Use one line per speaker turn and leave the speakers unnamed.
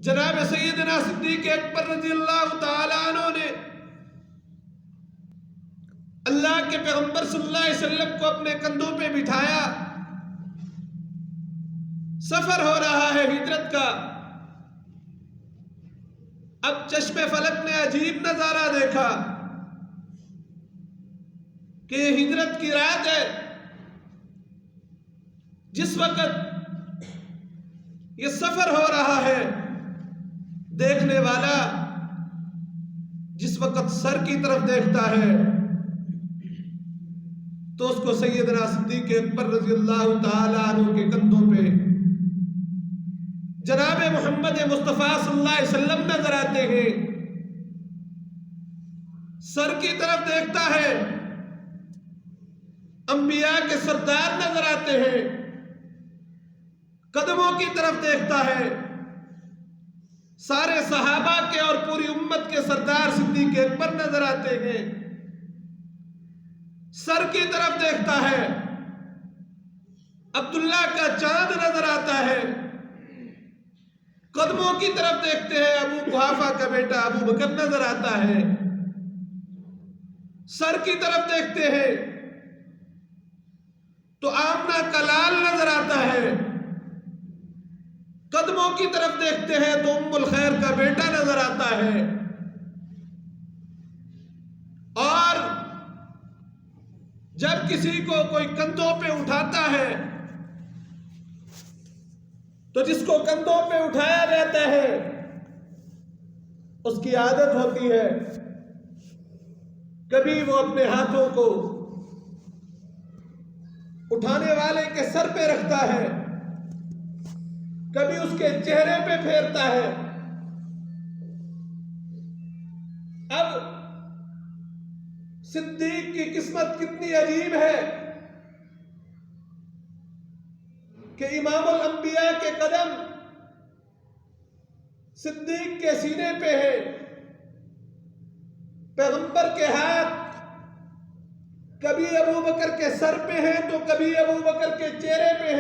جناب سیدنا صدیق اکبر رضی اللہ تعالیٰ عنہ نے اللہ کے پیغمبر صلی اللہ علیہ وسلم کو اپنے کندھوں پہ بٹھایا. سفر ہو رہا ہے ہجرت کا. اب چشم فلک نے عجیب نظارہ دیکھا کہ یہ ہجرت کی رات ہے. جس وقت یہ سفر ہو رہا ہے، دیکھنے والا جس وقت سر کی طرف دیکھتا ہے تو اس کو سیدنا صدیق اکبر رضی اللہ تعالی عنہ کے کندھوں پہ جناب محمد مصطفیٰ صلی اللہ علیہ وسلم نظر آتے ہیں. سر کی طرف دیکھتا ہے، انبیاء کے سردار نظر آتے ہیں. قدموں کی طرف دیکھتا ہے، سارے صحابہ کے اور پوری امت کے سردار صدیق اکبر نظر آتے ہیں. سر کی طرف دیکھتا ہے، عبداللہ کا چاند نظر آتا ہے. قدموں کی طرف دیکھتے ہیں، ابو قحافہ کا بیٹا ابو بکر نظر آتا ہے. سر کی طرف دیکھتے ہیں تو آمنہ کا لال نظر آتا ہے. قدموں کی طرف دیکھتے ہیں تو ام الخیر کا بیٹا نظر آتا ہے. اور جب کسی کو کوئی کندھوں پہ اٹھاتا ہے تو جس کو کندھوں پہ اٹھایا جاتا ہے اس کی عادت ہوتی ہے کبھی وہ اپنے ہاتھوں کو اٹھانے والے کے سر پہ رکھتا ہے، کبھی اس کے چہرے پہ پھیرتا ہے. اب صدیق کی قسمت کتنی عجیب ہے کہ امام الانبیاء کے قدم صدیق کے سینے پہ ہے، پیغمبر کے ہاتھ کبھی ابو بکر کے سر پہ ہیں تو کبھی ابو بکر کے چہرے پہ ہیں.